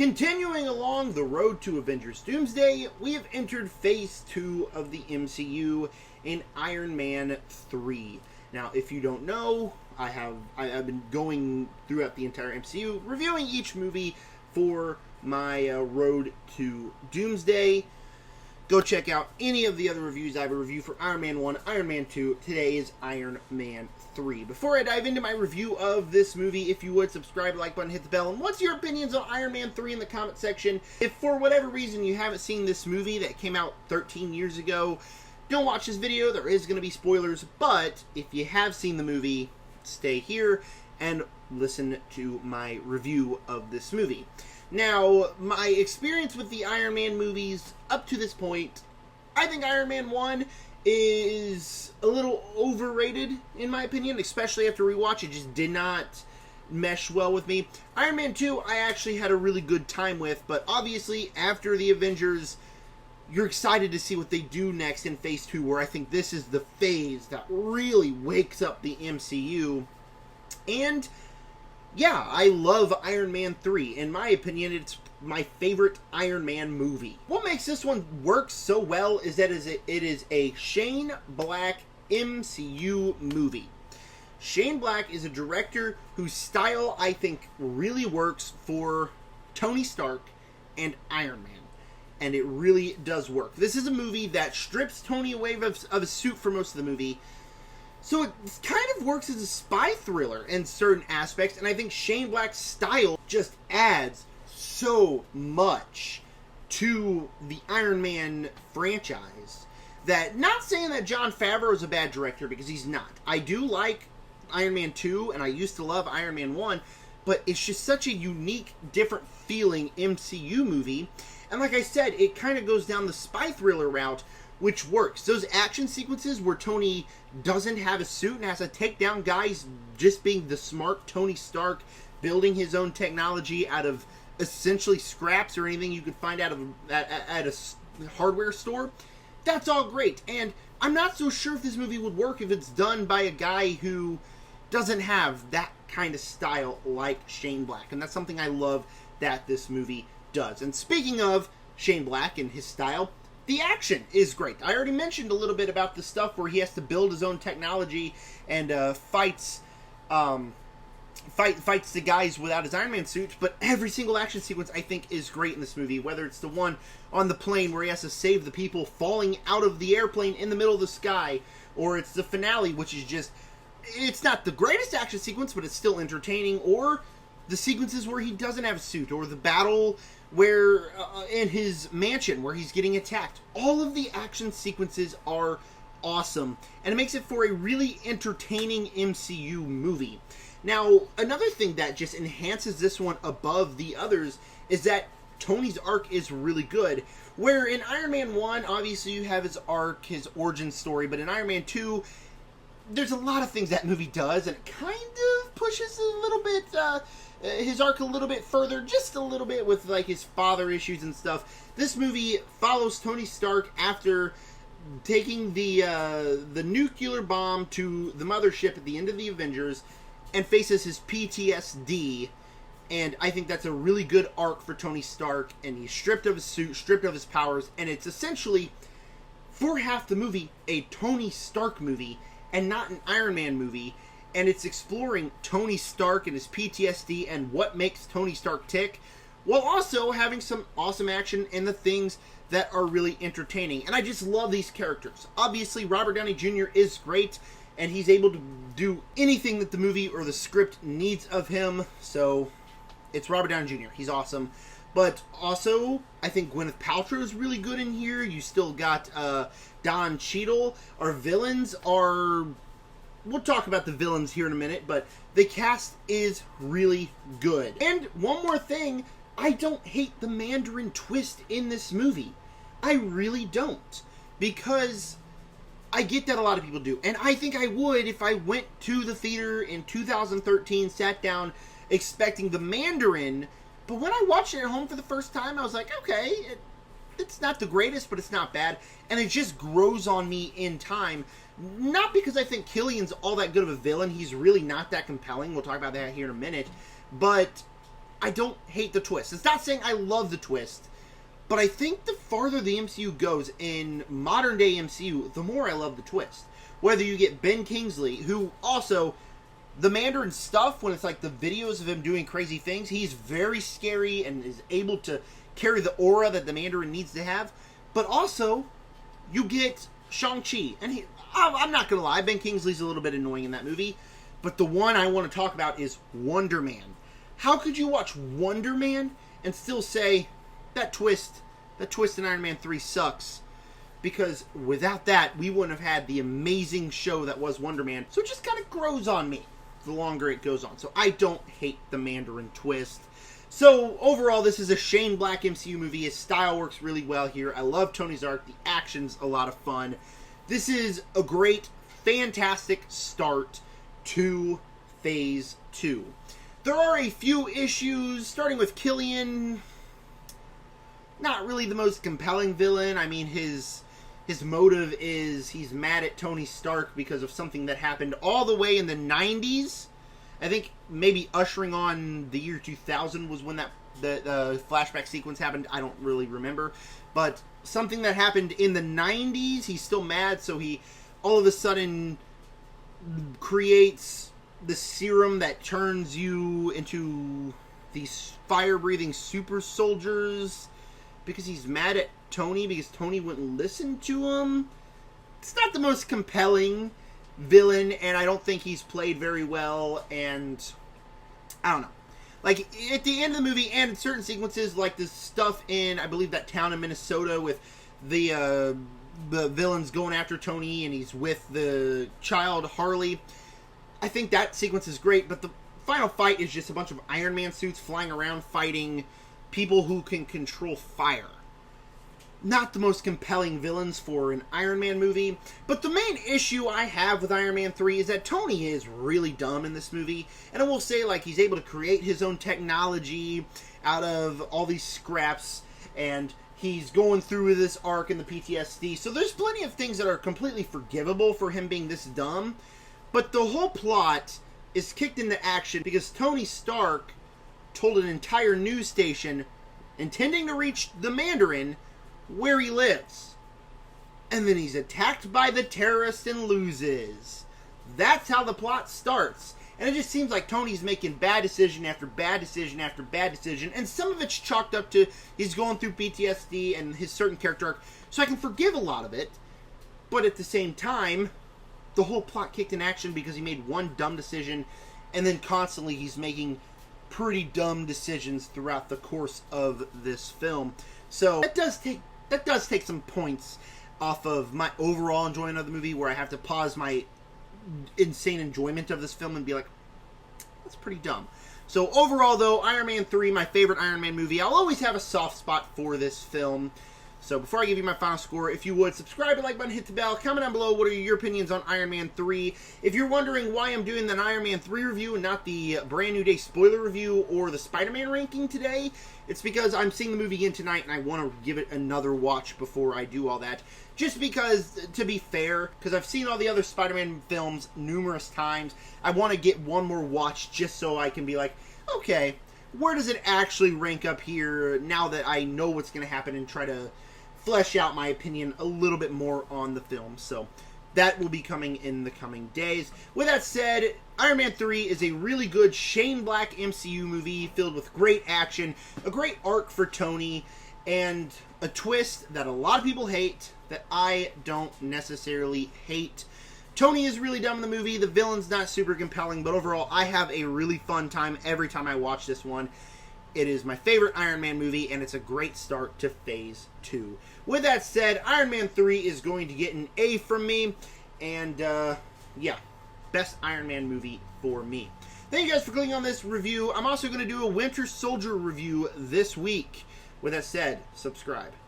Continuing along the road to Avengers Doomsday, we have entered Phase 2 of the MCU in Iron Man 3. Now, if you don't know, I've been going throughout the entire MCU, reviewing each movie for my road to Doomsday. Go check out any of the other reviews. I have a review for Iron Man 1, Iron Man 2. Today is Iron Man 3. Before I dive into my review of this movie, if you would, subscribe, like button, hit the bell. And what's your opinions on Iron Man 3 in the comment section? If for whatever reason you haven't seen this movie that came out 13 years ago, don't watch this video. There is going to be spoilers. But if you have seen the movie, stay here and listen to my review of this movie. Now, my experience with the Iron Man movies up to this point, I think Iron Man 1 is a little overrated, in my opinion, especially after rewatch. It just did not mesh well with me. Iron Man 2, I actually had a really good time with, but obviously, after the Avengers, you're excited to see what they do next in Phase 2, where I think this is the phase that really wakes up the MCU. And yeah, I love Iron Man 3. In my opinion, it's my favorite Iron Man movie. What makes this one work so well is that it is a Shane Black MCU movie. Shane Black is a director whose style I think really works for Tony Stark and Iron Man. And it really does work. This is a movie that strips Tony away of a suit for most of the movie. So it kind of works as a spy thriller in certain aspects, and I think Shane Black's style just adds so much to the Iron Man franchise that, not saying that Jon Favreau is a bad director, because he's not. I do like Iron Man 2, and I used to love Iron Man 1, but it's just such a unique, different feeling MCU movie, and like I said, it kind of goes down the spy thriller route, which works. Those action sequences where Tony doesn't have a suit and has to take down guys just being the smart Tony Stark, building his own technology out of essentially scraps or anything you could find out of at a hardware store, that's all great. And I'm not so sure if this movie would work if it's done by a guy who doesn't have that kind of style like Shane Black. And that's something I love that this movie does. And speaking of Shane Black and his style, the action is great. I already mentioned a little bit about the stuff where he has to build his own technology and fights the guys without his Iron Man suit, but every single action sequence I think is great in this movie, whether it's the one on the plane where he has to save the people falling out of the airplane in the middle of the sky, or it's the finale, which is just, it's not the greatest action sequence, but it's still entertaining, or the sequences where he doesn't have a suit, or the battle where in his mansion where he's getting attacked. All of the action sequences are awesome, and it makes it for a really entertaining MCU movie. Now, another thing that just enhances this one above the others is that Tony's arc is really good. Where in Iron Man 1, obviously you have his arc, his origin story, but in Iron Man 2, there's a lot of things that movie does, and it kind of pushes a little bit his arc a little bit further, just a little bit, with like his father issues and stuff. This movie follows Tony Stark after taking the nuclear bomb to the mothership at the end of the Avengers and faces his PTSD, and I think that's a really good arc for Tony Stark, and he's stripped of his suit, stripped of his powers, and it's essentially, for half the movie, a Tony Stark movie and not an Iron Man movie. And it's exploring Tony Stark and his PTSD and what makes Tony Stark tick, while also having some awesome action and the things that are really entertaining. And I just love these characters. Obviously, Robert Downey Jr. is great, and he's able to do anything that the movie or the script needs of him. So, it's Robert Downey Jr. He's awesome. But also, I think Gwyneth Paltrow is really good in here. You still got Don Cheadle. Our villains are... We'll talk about the villains here in a minute, but the cast is really good. And one more thing, I don't hate the Mandarin twist in this movie. I really don't. Because I get that a lot of people do. And I think I would if I went to the theater in 2013, sat down, expecting the Mandarin. But when I watched it at home for the first time, I was like, okay, it's not the greatest, but it's not bad. And it just grows on me in time. Not because I think Killian's all that good of a villain. He's really not that compelling. We'll talk about that here in a minute. But I don't hate the twist. It's not saying I love the twist, but I think the farther the MCU goes in modern day MCU, the more I love the twist. Whether you get Ben Kingsley, who also, the Mandarin stuff, when it's like the videos of him doing crazy things, he's very scary and is able to carry the aura that the Mandarin needs to have. But also, you get Shang-Chi. And I'm not going to lie, Ben Kingsley's a little bit annoying in that movie. But the one I want to talk about is Wonder Man. How could you watch Wonder Man and still say, that twist in Iron Man 3 sucks? Because without that, we wouldn't have had the amazing show that was Wonder Man. So it just kind of grows on me the longer it goes on. So I don't hate the Mandarin twist. So overall, this is a Shane Black MCU movie. His style works really well here. I love Tony's arc. The action's a lot of fun. This is a great, fantastic start to Phase 2. There are a few issues, starting with Killian. Not really the most compelling villain. I mean, his motive is he's mad at Tony Stark because of something that happened all the way in the 90s. I think maybe ushering on the year 2000 was when the flashback sequence happened. I don't really remember. But something that happened in the 90s, he's still mad, so he all of a sudden creates the serum that turns you into these fire-breathing super soldiers because he's mad at Tony because Tony wouldn't listen to him. It's not the most compelling villain, and I don't think he's played very well, and I don't know. Like, at the end of the movie, and in certain sequences, like the stuff in, I believe, that town in Minnesota with the villains going after Tony, and he's with the child, Harley. I think that sequence is great, but the final fight is just a bunch of Iron Man suits flying around fighting people who can control fire. Not the most compelling villains for an Iron Man movie, but the main issue I have with Iron Man 3 is that Tony is really dumb in this movie, and I will say, like, he's able to create his own technology out of all these scraps, and he's going through this arc in the PTSD, so there's plenty of things that are completely forgivable for him being this dumb, but the whole plot is kicked into action because Tony Stark told an entire news station, intending to reach the Mandarin, where he lives. And then he's attacked by the terrorists and loses. That's how the plot starts. And it just seems like Tony's making bad decision after bad decision after bad decision. And some of it's chalked up to he's going through PTSD and his certain character arc. So I can forgive a lot of it. But at the same time, the whole plot kicked in action because he made one dumb decision. And then constantly he's making pretty dumb decisions throughout the course of this film. So that does take some points off of my overall enjoyment of the movie, where I have to pause my insane enjoyment of this film and be like, that's pretty dumb. So overall, though, Iron Man 3, my favorite Iron Man movie. I'll always have a soft spot for this film. So before I give you my final score, if you would, subscribe, like button, hit the bell, comment down below what are your opinions on Iron Man 3. If you're wondering why I'm doing the Iron Man 3 review and not the Brand New Day spoiler review or the Spider-Man ranking today, it's because I'm seeing the movie again tonight and I want to give it another watch before I do all that. Just because, to be fair, because I've seen all the other Spider-Man films numerous times, I want to get one more watch just so I can be like, okay, where does it actually rank up here now that I know what's going to happen, and try to flesh out my opinion a little bit more on the film. So that will be coming in the coming days. With that said, Iron Man 3 is a really good Shane Black MCU movie filled with great action, a great arc for Tony, and a twist that a lot of people hate that I don't necessarily hate. Tony is really dumb in the movie. The villain's not super compelling, but overall I have a really fun time every time I watch this one. It is my favorite Iron Man movie, and it's a great start to Phase 2. With that said, Iron Man 3 is going to get an A from me, and, yeah, best Iron Man movie for me. Thank you guys for clicking on this review. I'm also going to do a Winter Soldier review this week. With that said, subscribe.